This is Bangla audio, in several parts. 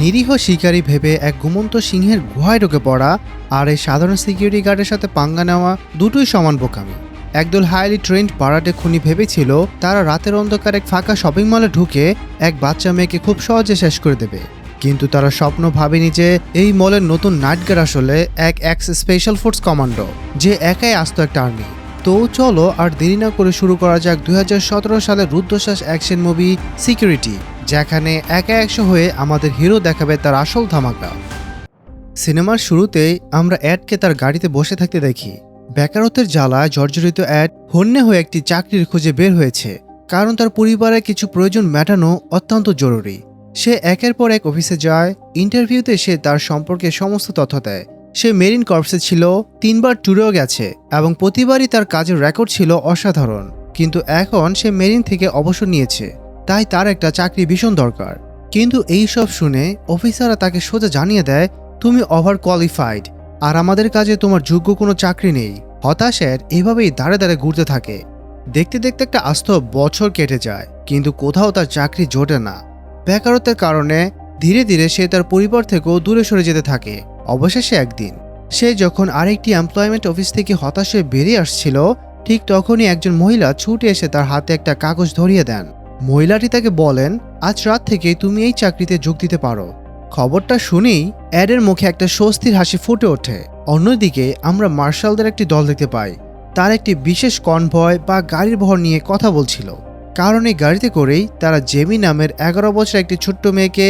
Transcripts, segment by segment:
নিরীহ শিকারী ভেবে এক ঘুমন্ত সিংহের গুহায় ঢুকে পড়া আর এই সাধারণ সিকিউরিটি গার্ডের সাথে পাঙ্গা নেওয়া দুটোই সমান বোকামি। একদল হাইলি ট্রেন্ড পারাটে খুনি ভেবেছিল তারা রাতের অন্ধকার এক ফাঁকা শপিং মলে ঢুকে এক বাচ্চা মেয়েকে খুব সহজে শেষ করে দেবে, কিন্তু তারা স্বপ্ন ভাবেনি যে এই মলের নতুন নাইট গার্ড আসলে এক এক্স স্পেশাল ফোর্স কমান্ডো, যে একাই আসতো একটা আর্মি। তো চলো আর দেরি না করে শুরু করা যাক 2017 সালের রুদ্ধশ্বাস অ্যাকশন মুভি সিকিউরিটি, যেখানে একা একশো হয়ে আমাদের হিরো দেখাবে তার আসল ধামাকা। সিনেমার শুরুতেই আমরা অ্যাডকে তার গাড়িতে বসে থাকতে দেখি। বেকারত্বের জ্বালায় জর্জরিত অ্যাড হন্যে হয়ে একটি চাকরির খোঁজে বের হয়েছে, কারণ তার পরিবারের কিছু প্রয়োজন মেটানো অত্যন্ত জরুরি। সে একের পর এক অফিসে যায়। ইন্টারভিউতে সে তার সম্পর্কে সমস্ত তথ্য দেয়। সে মেরিন কর্পসে ছিল, 3বার ট্যুরেও গেছে এবং প্রতিবারই তার কাজের রেকর্ড ছিল অসাধারণ। কিন্তু এখন সে মেরিন থেকে অবসর নিয়েছে, তাই তার একটা চাকরি ভীষণ দরকার। কিন্তু এই সব শুনে অফিসাররা তাকে সোজা জানিয়ে দেয়, তুমি ওভার কোয়ালিফাইড আর আমাদের কাজে তোমার যোগ্য কোনো চাকরি নেই। হতাশার এভাবেই দাঁড়ে দাঁড়ে ঘুরতে থাকে। দেখতে দেখতে একটা আস্ত বছর কেটে যায়, কিন্তু কোথাও তার চাকরি জোটে না। বেকারত্বের কারণে ধীরে ধীরে সে তার পরিবার থেকেও দূরে সরে যেতে থাকে। অবশেষে একদিন সে যখন আরেকটি এমপ্লয়মেন্ট অফিস থেকে হতাশ হয়ে বেরিয়ে আসছিল, ঠিক তখনই একজন মহিলা ছুটে এসে তার হাতে একটা কাগজ ধরিয়ে দেন। মহিলাটি তাকে বলেন, আজ রাত থেকে তুমি এই চাকরিতে যোগ দিতে পারো। খবরটা শুনেই অ্যাডের মুখে একটা স্বস্তির হাসি ফুটে ওঠে। অন্যদিকে আমরা মার্শালদের একটি দল দেখতে পাই। তার একটি বিশেষ কনভয় বা গাড়ির বহর নিয়ে কথা বলছিল, কারণ এই গাড়িতে করেই তারা জেমি নামের 11 বছর একটি ছোট্ট মেয়েকে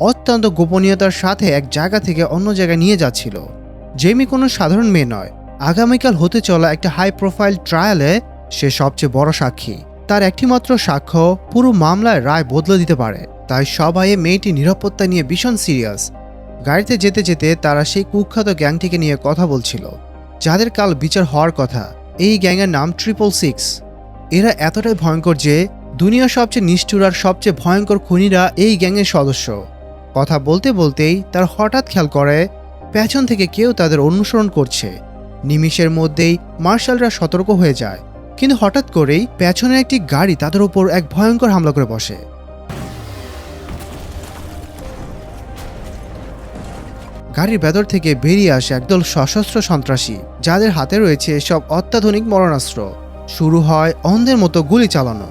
অত্যন্ত গোপনীয়তার সাথে এক জায়গা থেকে অন্য জায়গায় নিয়ে যাচ্ছিল। জেমি কোনো সাধারণ মেয়ে নয়, আগামীকাল হতে চলা একটা হাই প্রোফাইল ট্রায়ালে সে সবচেয়ে বড় সাক্ষী। তার একটিমাত্র সাক্ষ্য পুরো মামলায় রায় বদলে দিতে পারে, তাই সবাই মেয়েটি নিরাপত্তা নিয়ে ভীষণ সিরিয়াস। গাড়িতে যেতে যেতে তারা সেই কুখ্যাত গ্যাংটিকে নিয়ে কথা বলছিল, যাদের কাল বিচার হওয়ার কথা। এই গ্যাংয়ের নাম 666। এরা এতটাই ভয়ঙ্কর যে দুনিয়ার সবচেয়ে নিষ্ঠুর আর সবচেয়ে ভয়ঙ্কর খুনিরা এই গ্যাংয়ের সদস্য। কথা বলতে বলতেই তার হঠাৎ খেয়াল করে পেছন থেকে কেউ তাদের অনুসরণ করছে। নিমিষের মধ্যেই মার্শালরা সতর্ক হয়ে যায়, কিন্তু হঠাৎ করেই পেছনের একটি গাড়ি তাদের উপর এক ভয়ঙ্কর হামলা করে বসে। গাড়ির ভেতর থেকে বেরিয়ে আসে একদল সশস্ত্র সন্ত্রাসী, যাদের হাতে রয়েছে সব অত্যাধুনিক মরণাস্ত্র। শুরু হয় অন্ধের মতো গুলি চালানো।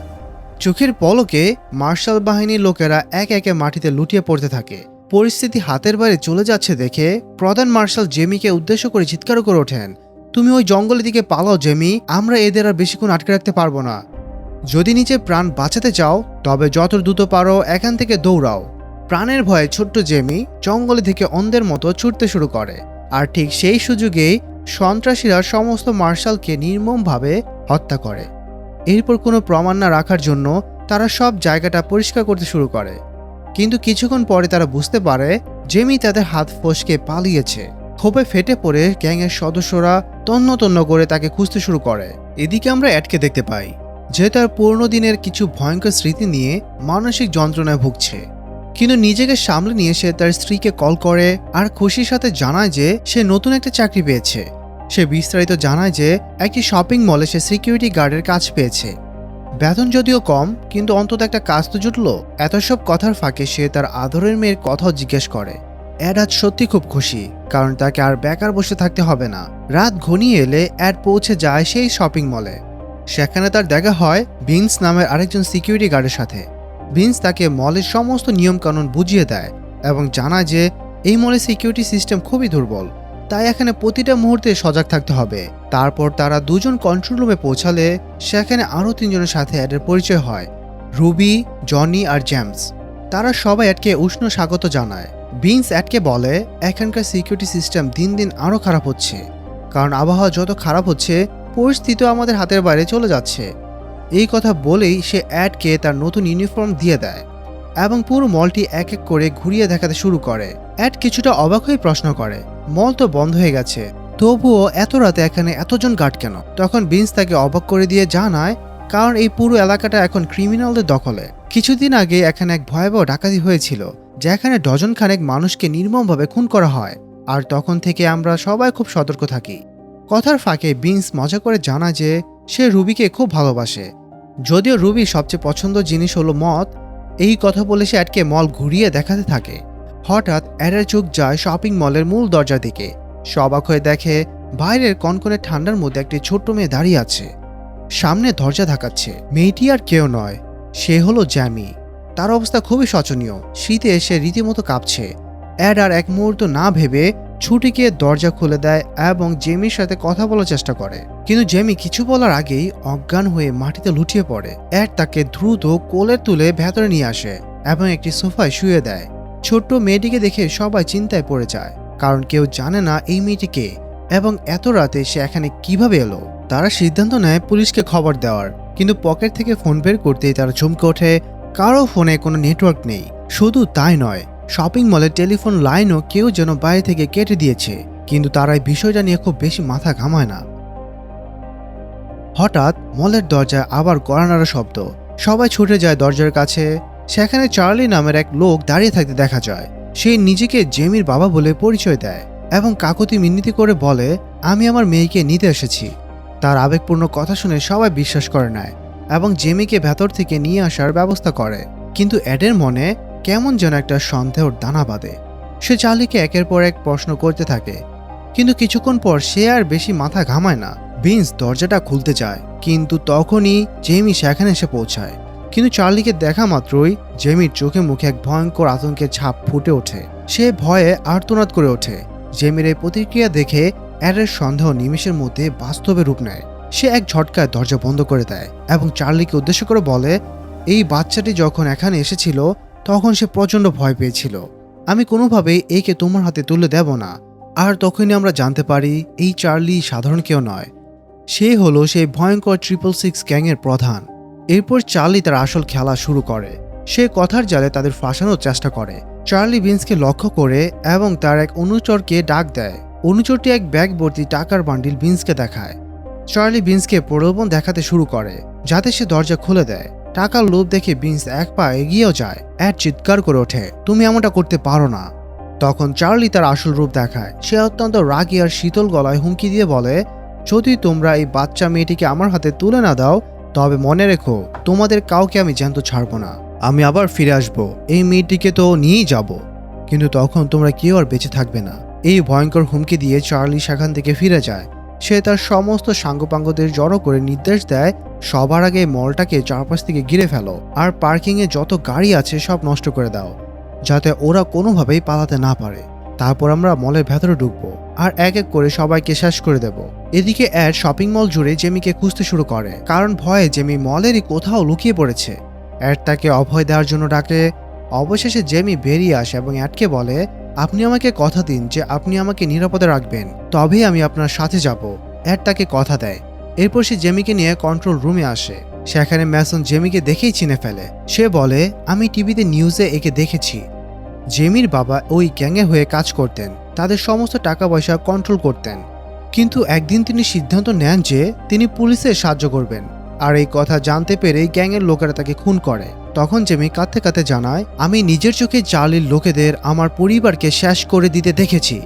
চোখের পলকে মার্শাল বাহিনীর লোকেরা এক একে মাটিতে লুটিয়ে পড়তে থাকে। পরিস্থিতি হাতের বাইরে চলে যাচ্ছে দেখে প্রধান মার্শাল জেমিকে উদ্দেশ্য করে চিৎকার করে ওঠেন, তুমি ওই জঙ্গলের দিকে পালাও জেমি, আমরা এদের আর বেশিক্ষণ আটকে রাখতে পারবো না। যদি নিজের প্রাণ বাঁচাতে চাও তবে যত দ্রুত পারো এখান থেকে দৌড়াও। প্রাণের ভয়ে ছোট্ট জেমি জঙ্গলে থেকে অন্ধের মতো ছুটতে শুরু করে, আর ঠিক সেই সুযোগেই সন্ত্রাসীরা সমস্ত মার্শালকে নির্মমভাবে হত্যা করে। এরপর কোনো প্রমাণ না রাখার জন্য তারা সব জায়গাটা পরিষ্কার করতে শুরু করে। কিন্তু কিছুক্ষণ পরে তারা বুঝতে পারে জেমি তাদের হাত ফসকে পালিয়েছে। ক্ষোভে ফেটে পড়ে গ্যাংয়ের সদস্যরা তন্ন তন্ন করে তাকে খুঁজতে শুরু করে। এদিকে আমরা অ্যাডকে দেখতে পাই, যে তার পুরনো দিনের কিছু ভয়ঙ্কর স্মৃতি নিয়ে মানসিক যন্ত্রণায় ভুগছে। কিন্তু নিজেকে সামলে নিয়ে সে তার স্ত্রীকে কল করে আর খুশির সাথে জানায় যে সে নতুন একটা চাকরি পেয়েছে। সে বিস্তারিত জানায় যে একটি শপিং মলে সে সিকিউরিটি গার্ডের কাজ পেয়েছে। বেতন যদিও কম, কিন্তু অন্তত একটা কাজ তো জুটল। এত সব কথার ফাঁকে সে তার আদরের মেয়ের কথাও জিজ্ঞেস করে। অ্যাড আজ সত্যি খুব খুশি, কারণ তাকে আর বেকার বসে থাকতে হবে না। রাত ঘনিয়ে এলে অ্যাড পৌঁছে যায় সেই শপিং মলে। সেখানে তার দেখা হয় ভিন্স নামের আরেকজন সিকিউরিটি গার্ডের সাথে। ভিন্স তাকে মলের সমস্ত নিয়মকানুন বুঝিয়ে দেয় এবং জানায় যে এই মলের সিকিউরিটি সিস্টেম খুবই দুর্বল, তাই এখানে প্রতিটা মুহূর্তে সজাগ থাকতে হবে। তারপর তারা দুজন কন্ট্রোল রুমে পৌঁছালে সেখানে আরও 3 জনের সাথে অ্যাডের পরিচয় হয়, রুবি, জনি আর জেমস। তারা সবাই অ্যাডকে উষ্ণ স্বাগত জানায়। ভিন্স অ্যাডকে বলে এখানকার সিকিউরিটি সিস্টেম দিন দিন আরও খারাপ হচ্ছে, কারণ আবহাওয়া যত খারাপ হচ্ছে পরিস্থিতিও আমাদের হাতের বাইরে চলে যাচ্ছে। এই কথা বলেই সে অ্যাডকে তার নতুন ইউনিফর্ম দিয়ে দেয় এবং পুরো মলটি এক এক করে ঘুরিয়ে দেখাতে শুরু করে। অ্যাড কিছুটা অবাক হয়ে প্রশ্ন করে, মল তো বন্ধ হয়ে গেছে, তবুও এত রাতে এখানে এতজন গার্ড কেন? তখন ভিন্স তাকে অবাক করে দিয়ে জানায়, কারণ এই পুরো এলাকাটা এখন ক্রিমিনালদের দখলে। কিছুদিন আগে এখানে এক ভয়াবহ ডাকাতি হয়েছিল, যেখানে ডজন খানেক মানুষকে নির্মমভাবে খুন করা হয়, আর তখন থেকে আমরা সবাই খুব সতর্ক থাকি। কথার ফাঁকে ভিন্স মজা করে জানায় যে সে রুবিকে খুব ভালোবাসে, যদিও রুবির সবচেয়ে পছন্দের জিনিস হলো মদ। এই কথা বলে সে অ্যাডকে মল ঘুরিয়ে দেখাতে থাকে। হঠাৎ অ্যাডের চোখ যায় শপিং মলের মূল দরজার দিকে। সে অবাক হয়ে দেখে বাইরের কনকনে ঠান্ডার মধ্যে একটি ছোট্ট মেয়ে দাঁড়িয়ে আছে, সামনে দরজা ধাকাচ্ছে। মেয়েটি আর কেউ নয়, সে হলো জ্যামি। তার অবস্থা খুবই শোচনীয়, শীতে এসে রীতিমতো কাঁপছে। অ্যাড আর এক মুহূর্ত না ভেবে ছুটে গিয়ে দরজা খুলে দেয় এবং জেমির সাথে কথা বলার চেষ্টা করে, কিন্তু জেমি কিছু বলার আগেই অজ্ঞান হয়ে মাটিতে লুটিয়ে পড়ে। অ্যাড তাকে দ্রুত কোলে তুলে ভেতরে নিয়ে আসে এবং একটি সোফায় শুয়ে দেয়। ছোট্ট মেয়েটিকে দেখে সবাই চিন্তায় পড়ে যায়, কারণ কেউ জানে না এই মেয়েটি কে এবং এত রাতে সে এখানে কিভাবে এলো। তারা সিদ্ধান্ত নেয় পুলিশকে খবর দেওয়ার, কিন্তু পকেট থেকে ফোন বের করতেই তারা চমকে ওঠে, কারো ফোনে কোনো নেটওয়ার্ক নেই। শুধু তাই নয়, শপিং মলের টেলিফোন লাইনও কেউ যেন বাইরে থেকে কেটে দিয়েছে, কিন্তু তারা এই বিষয়টা নিয়ে খুব বেশি মাথা ঘামায় না। হঠাৎ মলের দরজায় আবার কড়া নাড়া শব্দ। সবাই ছুটে যায় দরজার কাছে। সেখানে চার্লি নামের এক লোক দাঁড়িয়ে থাকতে দেখা যায়। সে নিজেকে জেমির বাবা বলে পরিচয় দেয় এবং কাকুতি মিনতি করে বলে, আমি আমার মেয়েকে নিতে এসেছি। তার আবেগপূর্ণ কথা শুনে সবাই বিশ্বাস করে নেয় এবং জেমিকে ভেতর থেকে নিয়ে আসার ব্যবস্থা করে। কিন্তু অ্যাডের মনে কেমন যেন একটা সন্দেহর দানা বাঁধে। সে চার্লিকে একের পর এক প্রশ্ন করতে থাকে, কিন্তু কিছুক্ষণ পর সে আর বেশি মাথা ঘামায় না। ভিন্স দরজাটা খুলতে যায়, কিন্তু তখনই জেমি সেখানে এসে পৌঁছায়। কিন্তু চার্লিকে দেখা মাত্রই জেমির চোখে মুখে এক ভয়ঙ্কর আতঙ্কের ছাপ ফুটে ওঠে। সে ভয়ে আর্তনাদ করে ওঠে। জেমির এই প্রতিক্রিয়া দেখে অ্যাডের সন্দেহ নিমেষের মধ্যে বাস্তবে রূপ নেয়। সে এক ঝটকায় দরজা বন্ধ করে দেয় এবং চার্লিকে উদ্দেশ্য করে বলে, এই বাচ্চাটি যখন এখানে এসেছিল তখন সে প্রচণ্ড ভয় পেয়েছিল। আমি কোনোভাবেই একে তোমার হাতে তুলে দেব না। আর তখনই আমরা জানতে পারি এই চার্লি সাধারণ কেউ নয়, সে হলো সেই ভয়ঙ্কর 666 গ্যাংয়ের প্রধান। এরপর চার্লি তার আসল খেলা শুরু করে। সে কথার জালে তাদের ফাঁসানোর চেষ্টা করে। চার্লি ভিন্সকে লক্ষ্য করে এবং তার এক অনুচরকে ডাক দেয়। অনুচরটি এক ব্যাগ ভর্তি টাকার বান্ডিল ভিন্সকে দেখায়। চার্লি ভিন্সকে প্রলোভন দেখাতে শুরু করে যাতে সে দরজা খুলে দেয়। টাকার লোভ দেখে ভিন্স এক পা এগিয়েও যায়। অ্যাড চিৎকার করে ওঠে, তুমি এমনটা করতে পারো না। তখন চার্লি তার আসল রূপ দেখায়। সে অত্যন্ত রাগী আর শীতল গলায় হুমকি দিয়ে বলে, যদি তোমরা এই বাচ্চা মেয়েটিকে আমার হাতে তুলে না দাও তবে মনে রেখো তোমাদের কাউকে আমি জ্যান্ত ছাড়ব না। আমি আবার ফিরে আসব, এই মেয়েটিকে তো নিয়েই যাব, কিন্তু তখন তোমরা কেউ আর বেঁচে থাকবে না। এই ভয়ঙ্কর হুমকি দিয়ে চার্লি সেখান থেকে ফিরে যায়। সে তার সমস্ত সাঙ্গপাঙ্গদের জড়ো করে নির্দেশ দেয়, সবার আগে মলটাকে চারপাশ থেকে ঘিরে ফেলো আর পার্কিংয়ে যত গাড়ি আছে সব নষ্ট করে দাও, যাতে ওরা কোনোভাবেই পালাতে না পারে। তারপর আমরা মলের ভেতরে ঢুকবো আর এক এক করে সবাইকে শেষ করে দেব। এদিকে অ্যাড শপিং মল জুড়ে জেমিকে খুঁজতে শুরু করে, কারণ ভয়ে জেমি মলেরই কোথাও লুকিয়ে পড়েছে। অ্যাড তাকে অভয় দেওয়ার জন্য ডাকে। অবশেষে জেমি বেরিয়ে আসে এবং অ্যাডকে বলে, আপনি আমাকে কথা দিন যে আপনি আমাকে নিরাপদে রাখবেন, তবেই আমি আপনার সাথে যাব। অ্যাড তাকে কথা দেয়। এরপর সে জেমিকে নিয়ে কন্ট্রোল রুমে আসে। সেখানে ম্যাসন জেমিকে দেখেই চিনে ফেলে। সে বলে, আমি টিভিতে নিউজে একে দেখেছি। জেমির বাবা ওই গ্যাংয়ে হয়ে কাজ করতেন, তাদের সমস্ত টাকা পয়সা কন্ট্রোল করতেন। কিন্তু একদিন তিনি সিদ্ধান্ত নেন যে তিনি পুলিশের সাহায্য করবেন, আর এই কথা জানতে পেরে গ্যাংয়ের লোকেরা তাকে খুন করে। তখন জেমি কাঁদতে কাঁদতে জানায়, আমি নিজের চোখে চার্লির লোকেদের আমার পরিবারকে শেষ করে দিতে দেখেছি।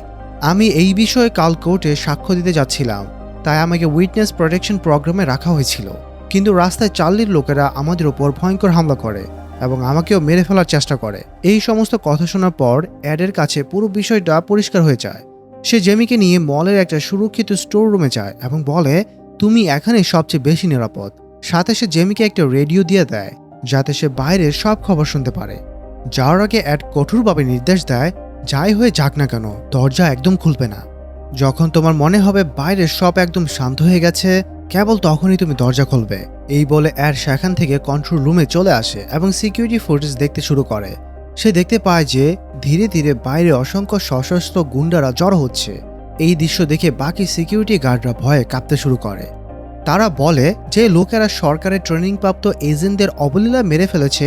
আমি এই বিষয়ে কাল কোর্টে সাক্ষ্য দিতে যাচ্ছিলাম, তাই আমাকে উইটনেস প্রোটেকশন প্রোগ্রামে রাখা হয়েছিল। কিন্তু রাস্তায় চার্লির লোকেরা আমাদের ওপর ভয়ঙ্কর হামলা করে এবং আমাকেও মেরে ফেলার চেষ্টা করে। এই সমস্ত কথা শোনার পর অ্যাডের কাছে পুরো বিষয়টা পরিষ্কার হয়ে যায়। সে জেমিকে নিয়ে মলের একটা সুরক্ষিত স্টোর রুমে যায় এবং বলে, তুমি এখানে সবচেয়ে বেশি নিরাপদ। সাথে সে জেমিকে একটা রেডিও দিয়ে দেয় যাতে সে বাইরের সব খবর শুনতে পারে। যাওয়ার আগে অ্যাড কঠোরভাবে নির্দেশ দেয়, যাই হয়ে যাক না কেন দরজা একদম খুলবে না। যখন তোমার মনে হবে বাইরের সব একদম শান্ত হয়ে গেছে, কেবল তখনই তুমি দরজা খুলবে। এই বলে অ্যাড সেখান থেকে কন্ট্রোল রুমে চলে আসে এবং সিকিউরিটি ফুটেজ দেখতে শুরু করে। সে দেখতে পায় যে ধীরে ধীরে বাইরে অসংখ্য সশস্ত্র গুন্ডারা জড়ো হচ্ছে। এই দৃশ্য দেখে বাকি সিকিউরিটি গার্ডরা ভয়ে কাঁপতে শুরু করে। তারা বলে যে লোকেরা সরকারের ট্রেনিংপ্রাপ্ত এজেন্টদের অবলীলা মেরে ফেলেছে,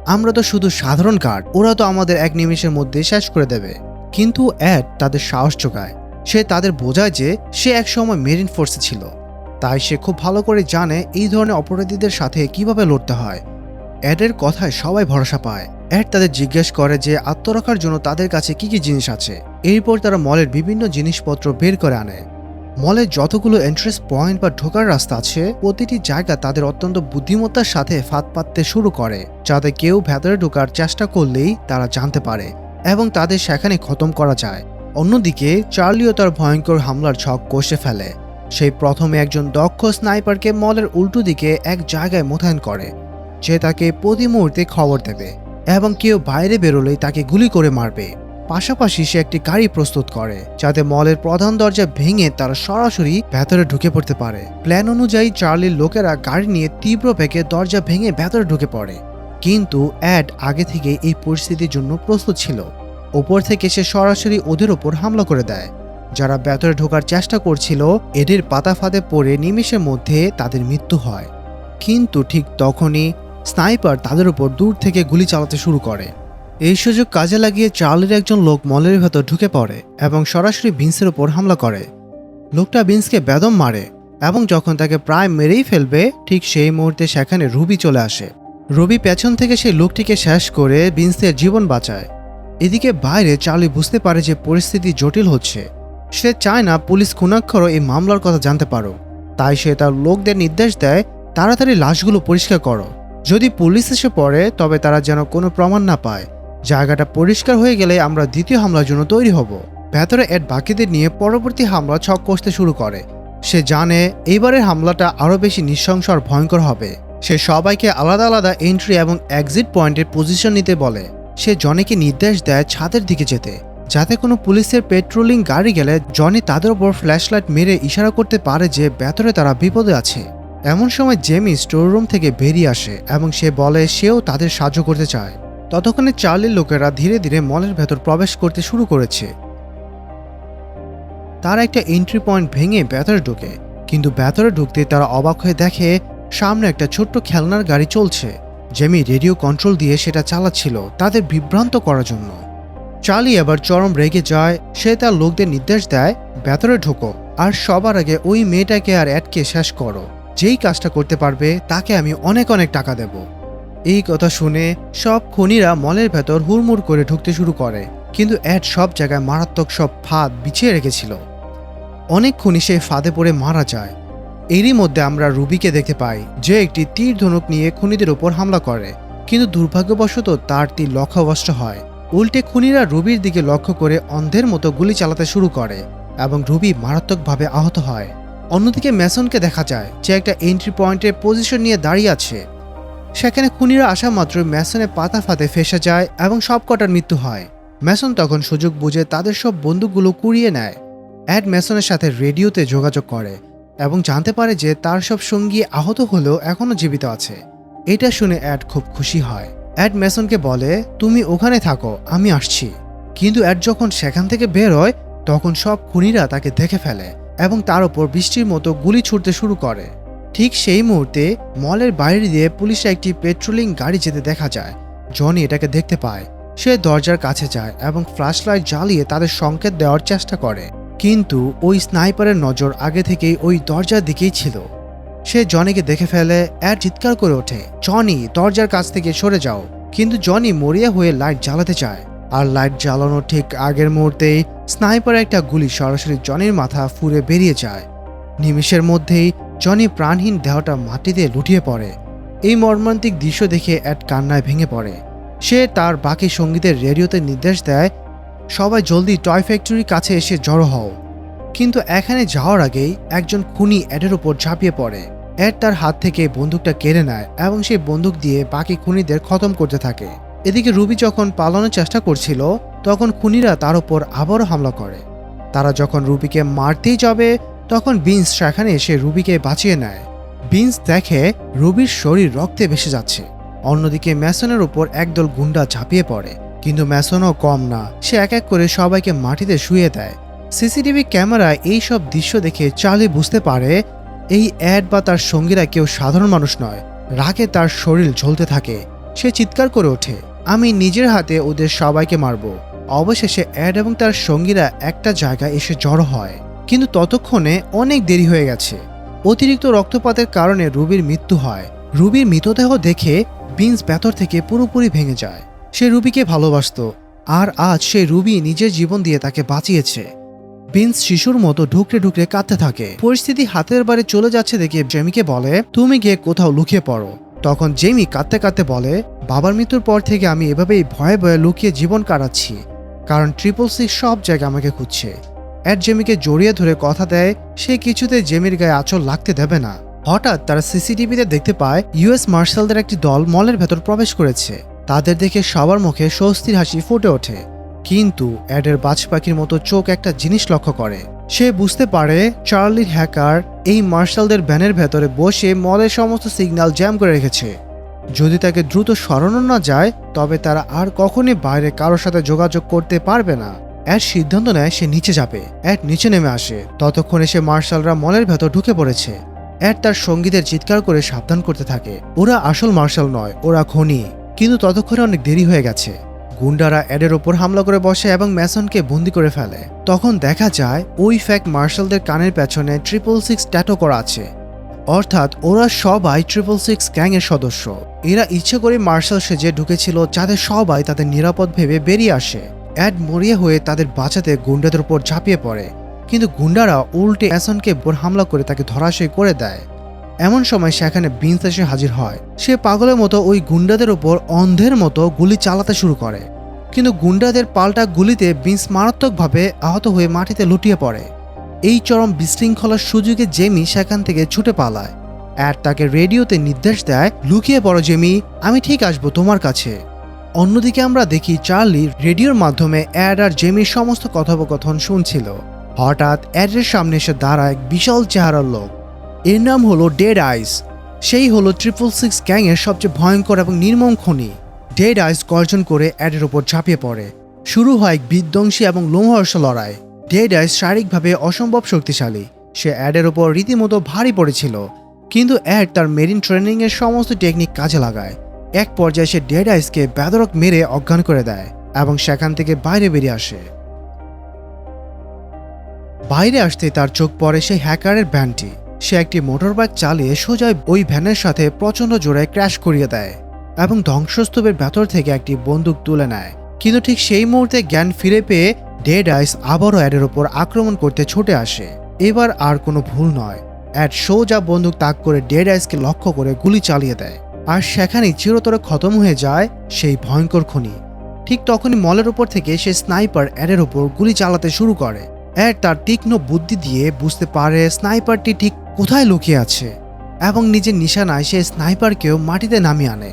আমরা তো শুধু সাধারণ গার্ড, ওরা তো আমাদের এক নিমেষের মধ্যে শেষ করে দেবে। কিন্তু অ্যাড তাদের সাহস যোগায়। সে তাদের বোঝায় যে সে একসময় মেরিন ফোর্সে ছিল, তাই সে খুব ভালো করে জানে এই ধরনের অপরাধীদের সাথে কিভাবে লড়তে হয়। অ্যাডের কথায় সবাই ভরসা পায়। অ্যাড তাদের জিজ্ঞেস করে যে আত্মরক্ষার জন্য তাদের কাছে কি কি জিনিস আছে। এরপর তারা মলের বিভিন্ন জিনিসপত্র বের করে আনে। মলের যতগুলো এন্ট্রেন্স পয়েন্ট বা ঢোকার রাস্তা আছে, প্রতিটি জায়গা তাদের অত্যন্ত বুদ্ধিমত্তার সাথে ফাঁদ পাততে শুরু করে, যাতে কেউ ভেতরে ঢোকার চেষ্টা করলেই তারা জানতে পারে এবং তাদের সেখানে খতম করা যায়। অন্যদিকে চার্লিও তার ভয়ঙ্কর হামলার ছক কষে ফেলে। সেই প্রথমে একজন দক্ষ স্নাইপারকে মলের উল্টো দিকে এক জায়গায় মোতায়েন করে, যে তাকে প্রতি মুহূর্তে খবর দেবে এবং কেউ বাইরে বেরোলেই তাকে গুলি করে মারবে। পাশাপাশি সে একটি গাড়ি প্রস্তুত করে যাতে মলের প্রধান দরজা ভেঙে তারা সরাসরি ভেতরে ঢুকে পড়তে পারে। প্ল্যান অনুযায়ী চার্লির লোকেরা গাড়ি নিয়ে তীব্র বেগে দরজা ভেঙে ভেতরে ঢুকে পড়ে, কিন্তু অ্যাড আগে থেকে এই পরিস্থিতির জন্য প্রস্তুত ছিল। ওপর থেকে সে সরাসরি ওদের ওপর হামলা করে দেয়। যারা ভেতরে ঢোকার চেষ্টা করছিল এদের পাতা ফাঁদে পড়ে নিমেষের মধ্যে তাদের মৃত্যু হয়। কিন্তু ঠিক তখনই স্নাইপার তাদের উপর দূর থেকে গুলি চালাতে শুরু করে। এই সুযোগ কাজে লাগিয়ে চার্লির একজন লোক মলের ভেতর ঢুকে পড়ে এবং সরাসরি ভিন্সের উপর হামলা করে। লোকটা ভিন্সকে বেদম মারে এবং যখন তাকে প্রায় মেরেই ফেলবে ঠিক সেই মুহূর্তে সেখানে রুবি চলে আসে। রুবি পেছন থেকে সেই লোকটিকে শেষ করে ভিন্সের জীবন বাঁচায়। এদিকে বাইরে চার্লি বুঝতে পারে যে পরিস্থিতি জটিল হচ্ছে। সে চায় না পুলিশ খুনাক্ষরও এই মামলার কথা জানতে পারো, তাই সে তার লোকদের নির্দেশ দেয় তাড়াতাড়ি লাশগুলো পরিষ্কার করো। যদি পুলিশ এসে পড়ে তবে তারা যেন কোনো প্রমাণ না পায়। জায়গাটা পরিষ্কার হয়ে গেলে আমরা দ্বিতীয় হামলার জন্য তৈরি হব। ভেতরে এড বাকিদের নিয়ে পরবর্তী হামলা ছক কষতে শুরু করে। সে জানে এইবারের হামলাটা আরও বেশি নৃশংস আর ভয়ঙ্কর হবে। সে সবাইকে আলাদা আলাদা এন্ট্রি এবং এক্সিট পয়েন্টের পজিশন নিতে বলে। সে জনিকে নির্দেশ দেয় ছাদের দিকে যেতে, যাতে কোনো পুলিশের পেট্রোলিং গাড়ি গেলে জনি তাদের উপর ফ্ল্যাশলাইট মেরে ইশারা করতে পারে যে ভেতরে তারা বিপদে আছে। এমন সময় জেমি স্টোর রুম থেকে বেরিয়ে আসে এবং সে বলে সেও তাদের সাহায্য করতে চায়। ততক্ষণে চার্লির লোকেরা ধীরে ধীরে মলের ভেতর প্রবেশ করতে শুরু করেছে। তারা একটা এন্ট্রি পয়েন্ট ভেঙে ভেতরে ঢোকে, কিন্তু ভেতরে ঢুকতে তারা অবাক হয়ে দেখে সামনে একটা ছোট্ট খেলনার গাড়ি চলছে। জেমি রেডিও কন্ট্রোল দিয়ে সেটা চালাচ্ছিল তাদের বিভ্রান্ত করার জন্য। চার্লি এবার চরম রেগে যায়। সে তার লোকদের নির্দেশ দেয় ভেতরে ঢোকো আর সবার আগে ওই মেয়েটাকে আর অ্যাডকে শেষ করো। যেই কাজটা করতে পারবে তাকে আমি অনেক অনেক টাকা দেব। এই কথা শুনে সব খুনিরা মলের ভেতর হুড়মুড় করে ঢুকতে শুরু করে, কিন্তু অ্যাড সব জায়গায় মারাত্মক সব ফাঁদ বিছিয়ে রেখেছিল। অনেক খুনি সেই ফাঁদে পড়ে মারা যায়। এরই মধ্যে আমরা রুবিকে দেখতে পাই, যে একটি তীর ধনুক নিয়ে খুনিদের উপর হামলা করে, কিন্তু দুর্ভাগ্যবশত তার তীর লক্ষ্যভ্রষ্ট হয়। উল্টে খুনিরা রুবির দিকে লক্ষ্য করে অন্ধের মতো গুলি চালাতে শুরু করে এবং রুবি মারাত্মকভাবে আহত হয়। অন্যদিকে ম্যাসনকে দেখা যায় যে একটা এন্ট্রি পয়েন্টের পজিশন নিয়ে দাঁড়িয়ে আছে। সেখানে খুনিরা আসা মাত্র ম্যাসনের পাতা ফাঁদে ফেসে যায় এবং সব কটার মৃত্যু হয়। ম্যাসন তখন সুযোগ বুঝে তাদের সব বন্দুকগুলো কুড়িয়ে নেয়। অ্যাড ম্যাসনের সাথে রেডিওতে যোগাযোগ করে এবং জানতে পারে যে তার সব সঙ্গী আহত হলেও এখনও জীবিত আছে। এটা শুনে অ্যাড খুব খুশি হয়। অ্যাড ম্যাসনকে বলে তুমি ওখানে থাকো, আমি আসছি। কিন্তু অ্যাড যখন সেখান থেকে বের হয় তখন সব খুনিরা তাকে দেখে ফেলে এবং তার উপর বৃষ্টির মতো গুলি ছুড়তে শুরু করে। ঠিক সেই মুহূর্তে মলের বাইরে দিয়ে পুলিশের একটি পেট্রোলিং গাড়ি যেতে দেখা যায়। জনি এটাকে দেখতে পায়। সে দরজার কাছে যায় এবং ফ্ল্যাশলাইট জ্বালিয়ে তাদের সংকেত দেওয়ার চেষ্টা করে, কিন্তু ওই স্নাইপারের নজর আগে থেকেই ওই দরজার দিকেই ছিল। সে জনিকে দেখে ফেলে। অ্যাড চিৎকার করে ওঠে, জনি দরজার কাছ থেকে সরে যাও। কিন্তু জনি মরিয়া হয়ে লাইট জ্বালাতে চায়, আর লাইট জ্বালানোর ঠিক আগের মুহূর্তেই স্নাইপার একটা গুলি সরাসরি জনির মাথা ফুঁড়ে বেরিয়ে যায়। নিমেষের মধ্যেই জনি প্রাণহীন দেহটা মাটিতে লুটিয়ে পড়ে। এই মর্মান্তিক দৃশ্য দেখে অ্যাড কান্নায় ভেঙে পড়ে। সে তার বাকি সঙ্গীদের রেডিওতে নির্দেশ দেয় সবাই জলদি টয় ফ্যাক্টরির কাছে এসে জড়ো হও। কিন্তু এখানে যাওয়ার আগেই একজন খুনি অ্যাডের উপর ঝাঁপিয়ে পড়ে। অ্যাড তার হাত থেকে বন্দুকটা কেড়ে নেয় এবং সেই বন্দুক দিয়ে বাকি খুনিদের খতম করতে থাকে। এদিকে রুবি যখন পালানোর চেষ্টা করছিল তখন খুনিরা তার উপর আবারও হামলা করে। তারা যখন রুবিকে মারতেই যাবে তখন বিন্স সেখানে এসে রুবিকে বাঁচিয়ে নেয়। বিন্স দেখে রুবির শরীর রক্তে ভেসে যাচ্ছে। অন্যদিকে ম্যাসনের উপর একদল গুন্ডা ঝাঁপিয়ে পড়ে, কিন্তু ম্যাসনও কম না। সে এক এক করে সবাইকে মাটিতে শুয়ে দেয়। সিসিটিভি ক্যামেরায় এই সব দৃশ্য দেখে চার্লি বুঝতে পারে এই অ্যাড বা তার সঙ্গীরা কেউ সাধারণ মানুষ নয়। রাগে তার শরীর জ্বলতে থাকে। সে চিৎকার করে ওঠে, আমি নিজের হাতে ওদের সবাইকে মারব। অবশেষে অ্যাড এবং তার সঙ্গীরা একটা জায়গায় এসে জড়ো হয়, কিন্তু ততক্ষণে অনেক দেরি হয়ে গেছে। অতিরিক্ত রক্তপাতের কারণে রুবির মৃত্যু হয়। রুবির মৃতদেহ দেখে বিন্স ভেতর থেকে পুরোপুরি ভেঙে যায়। সে রুবিকে ভালোবাসতো, আর আজ সে রুবি নিজের জীবন দিয়ে তাকে বাঁচিয়েছে। বিন্স শিশুর মতো ঢুকরে ঢুকরে কাঁদতে থাকে। পরিস্থিতি হাতের বাড়ি চলে যাচ্ছে দেখে জেমিকে বলে তুমি গিয়ে কোথাও লুকিয়ে পড়ো। তখন জেমি কাঁদতে কাঁদতে বলে বাবার মৃত্যুর পর থেকে আমি এভাবেই ভয়ে ভয়ে লুকিয়ে জীবন কাটাচ্ছি। কারণ 666 সব জায়গায় আমাকে খুঁজছে। অ্যাড জেমিকে জড়িয়ে ধরে কথা দেয় সে কিছুতে জেমির গায়ে আঁচড় লাগতে দেবে না। হঠাৎ তারা সিসিটিভিতে দেখতে পায় ইউএস মার্শালদের একটি দল মলের ভেতর প্রবেশ করেছে। তাদের দেখে সবার মুখে স্বস্তির হাসি ফুটে ওঠে, কিন্তু অ্যাডের বাজ পাখির মতো চোখ একটা জিনিস লক্ষ্য করে। সে বুঝতে পারে চার্লির হ্যাকার এই মার্শালদের ভ্যানের ভেতরে বসে মলের সমস্ত সিগন্যাল জ্যাম করে রেখেছে। যদি তাকে দ্রুত সরানো না যায় তবে তারা আর কখনই বাইরে কারোর সাথে যোগাযোগ করতে পারবে না। অ্যাড সিদ্ধান্ত নেয় সে নিচে যাবে। অ্যাড নিচে নেমে আসে, ততক্ষণে সে মার্শালরা মলের ভেতর ঢুকে পড়েছে। অ্যাড তার সঙ্গীদের চিৎকার করে সাবধান করতে থাকে, ওরা আসল মার্শাল নয়, ওরা খনি। কিন্তু ততক্ষণে অনেক দেরি হয়ে গেছে। গুন্ডারা অ্যাডের ওপর হামলা করে বসে এবং ম্যাসনকে বন্দি করে ফেলে। তখন দেখা যায় ওই ফ্যাক মার্শালদের কানের পেছনে 666 ট্যাটু করা আছে, অর্থাৎ ওরা সবাই 666 গ্যাংয়ের সদস্য। এরা ইচ্ছে করে মার্শাল সেজে ঢুকেছিল যাতে সবাই তাদের নিরাপদ ভেবে বেরিয়ে আসে। অ্যাড মরিয়া হয়ে তাদের বাঁচাতে গুন্ডাদের উপর ঝাঁপিয়ে পড়ে, কিন্তু গুন্ডারা উল্টে ম্যাসনকে বোর হামলা করে তাকে ধরাশায়ী করে দেয়। এমন সময় সেখানে বিন্স এসে হাজির হয়। সে পাগলের মতো ওই গুন্ডাদের উপর অন্ধের মতো গুলি চালাতে শুরু করে, কিন্তু গুন্ডাদের পাল্টা গুলিতে বিন্স মারাত্মকভাবে আহত হয়ে মাটিতে লুটিয়ে পড়ে। এই চরম বিশৃঙ্খলার সুযোগে জেমি সেখান থেকে ছুটে পালায়। অ্যাড তাকে রেডিওতে নির্দেশ দেয়, লুকিয়ে পড়ো জেমি, আমি ঠিক আসবো তোমার কাছে। অন্যদিকে আমরা দেখি চার্লি রেডিওর মাধ্যমে অ্যাড আর জেমির সমস্ত কথোপকথন শুনছিল। হঠাৎ অ্যাডের সামনে এসে দাঁড়ায় এক বিশাল চেহারার লোক। এর নাম হলো ডেড আইস। সেই হলো 666 গ্যাংয়ের সবচেয়ে ভয়ঙ্কর এবং নির্মম খনি। ডেড আইস গর্জন করে অ্যাডের ওপর ঝাঁপিয়ে পড়ে। শুরু হয় এক বিধ্বংসী এবং লোমহর্ষক লড়াই। ডেড আইস শারীরিকভাবে অসম্ভব শক্তিশালী। সে অ্যাডের ওপর রীতিমতো ভারী পড়েছিল, কিন্তু অ্যাড তার মেরিন ট্রেনিংয়ের সমস্ত টেকনিক কাজে লাগায়। এক পর্যায়ে সে ডেড আইসকে বেধড়ক মেরে অজ্ঞান করে দেয় এবং সেখান থেকে বাইরে বেরিয়ে আসে। বাইরে আসতে তার চোখ পড়ে সেই হ্যাকারের ভ্যানটি। সে একটি মোটরবাইক চালিয়ে সোজা ওই ভ্যানের সাথে প্রচণ্ড জোরে ক্র্যাশ করিয়ে দেয় এবং ধ্বংসস্তূপের ভেতর থেকে একটি বন্দুক তুলে নেয়। কিন্তু ঠিক সেই মুহূর্তে জ্ঞান ফিরে পেয়ে ডেড আইস আবারও অ্যাডের ওপর আক্রমণ করতে ছুটে আসে। এবার আর কোনো ভুল নয়, অ্যাড সোজা বন্দুক তাক করে ডেড আইসকে লক্ষ্য করে গুলি চালিয়ে দেয়, আর সেখানেই চিরতরে খতম হয়ে যায় সেই ভয়ঙ্কর খনি। ঠিক তখনই মলের ওপর থেকে সে স্নাইপার অ্যাডের ওপর গুলি চালাতে শুরু করে। অ্যাড তার তীক্ষ্ণ বুদ্ধি দিয়ে বুঝতে পারে স্নাইপারটি ঠিক কোথায় লুকিয়ে আছে এবং নিজের নিশানায় সে স্নাইপারকেও মাটিতে নামিয়ে আনে।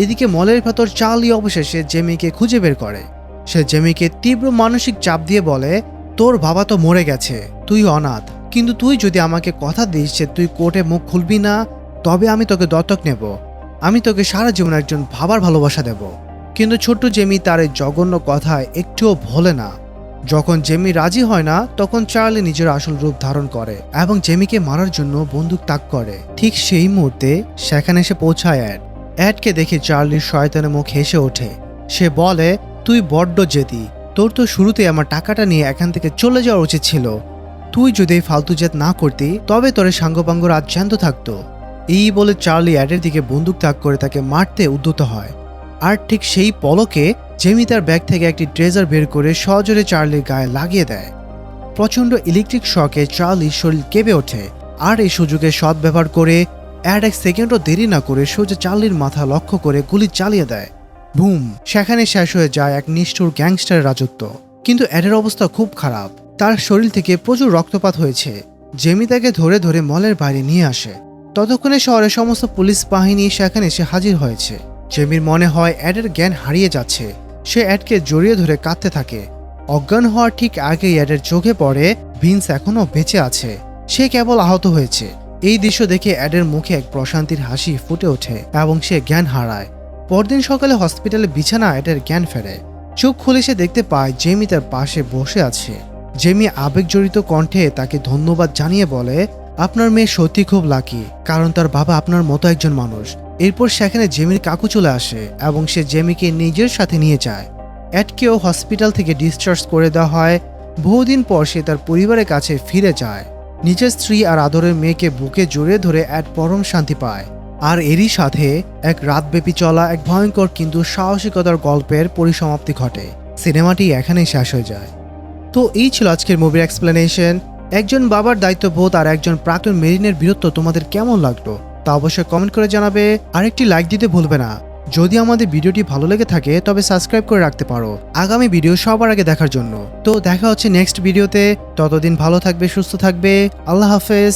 এদিকে মলের ভেতর চার্লি অবশেষে জেমিকে খুঁজে বের করে। সে জেমিকে তীব্র মানসিক চাপ দিয়ে বলে, তোর বাবা তো মরে গেছে, তুই অনাথ, কিন্তু তুই যদি আমাকে কথা দিস যে তুই কোর্টে মুখ খুলবি না, তবে আমি তোকে দত্তক নেব। আমি তোকে সারা জীবন একজন বাবার ভালোবাসা দেব। কিন্তু ছোট্ট জেমি তার এই জঘন্য কথায় একটুও ভোলে না। যখন জেমি রাজি হয় না তখন চার্লি নিজের আসল রূপ ধারণ করে এবং জেমিকে মারার জন্য বন্দুক তাক করে। ঠিক সেই মুহূর্তে সেখানে এসে পৌঁছায় অ্যাড। অ্যাডকে দেখে চার্লির শয়তানের মুখ হেসে ওঠে। সে বলে, তুই বড্ড জেদি, তোর তো শুরুতে আমার টাকাটা নিয়ে এখান থেকে চলে যাওয়া উচিত ছিল। তুই যদি এই ফালতু জেদ না করতি তবে তোর সাঙ্গপাঙ্গ রাত জ্যান্ত থাকতো। এই বলে চার্লি অ্যাডের দিকে বন্দুক তাক করে তাকে মারতে উদ্যত হয়। আর ঠিক সেই পলকে জেমি তার ব্যাগ থেকে একটি ট্রেজার বের করে সজোরে চার্লির গায়ে লাগিয়ে দেয়। প্রচণ্ড ইলেকট্রিক শকে চার্লির শরীর কেঁপে ওঠে, আর এই সুযোগে সদ্ব্যবহার করে অ্যাড এক সেকেন্ডও দেরি না করে সোজা চার্লির মাথা লক্ষ্য করে গুলি চালিয়ে দেয়। বুম! সেখানে শেষ হয়ে যায় এক নিষ্ঠুর গ্যাংস্টারের রাজত্ব। কিন্তু অ্যাডের অবস্থা খুব খারাপ, তার শরীর থেকে প্রচুর রক্তপাত হয়েছে। জেমি তাকে ধরে ধরে মলের বাইরে নিয়ে আসে। ততক্ষণে শহরের সমস্ত পুলিশ বাহিনী সেখানে এসে হাজির হয়েছে। জেমির মনে হয় অ্যাডের জ্ঞান হারিয়ে যাচ্ছে। সে অ্যাডকে জড়িয়ে ধরে কাঁদতে থাকে। অজ্ঞান হওয়ার ঠিক আগেই অ্যাডের চোখে পড়ে ভিন্স এখনও বেঁচে আছে, সে কেবল আহত হয়েছে। এই দৃশ্য দেখে অ্যাডের মুখে এক প্রশান্তির হাসি ফুটে ওঠে এবং সে জ্ঞান হারায়। পরদিন সকালে হসপিটালে বিছানা অ্যাডের জ্ঞান ফেরে। চোখ খুলে সে দেখতে পায় জেমি তার পাশে বসে আছে। জেমি আবেগজড়িত কণ্ঠে তাকে ধন্যবাদ জানিয়ে বলে, আপনার মেয়ে সত্যি খুব লাকি, কারণ তার বাবা আপনার মতো একজন মানুষ। এরপর সেখানে জেমির কাকু চলে আসে এবং সে জেমিকে নিজের সাথে নিয়ে যায়। অ্যাডকেও হসপিটাল থেকে ডিসচার্জ করে দেওয়া হয়। বহুদিন পর সে তার পরিবারের কাছে ফিরে যায়। নিজের স্ত্রী আর আদরের মেয়েকে বুকে জড়িয়ে ধরে অ্যাড পরম শান্তি পায়। আর এরই সাথে এক রাতব্যাপী চলা এক ভয়ঙ্কর কিন্তু সাহসিকতার গল্পের পরিসমাপ্তি ঘটে। সিনেমাটি এখানেই শেষ হয়ে যায়। তো এই ছিল আজকের মুভির এক্সপ্লেনেশন। একজন বাবার দায়িত্ববোধ আর একজন প্রাক্তন মেরিনের বীরত্ব তোমাদের কেমন লাগলো তা অবশ্যই কমেন্ট করে জানাবে। আর একটি লাইক দিতে ভুলবে না। যদি আমাদের ভিডিওটি ভালো লেগে থাকে তবে সাবস্ক্রাইব করে রাখতে পারো আগামী ভিডিও সবার আগে দেখার জন্য। তো দেখা হচ্ছে নেক্সট ভিডিওতে, ততদিন ভালো থাকবে, সুস্থ থাকবে, আল্লাহ হাফেজ।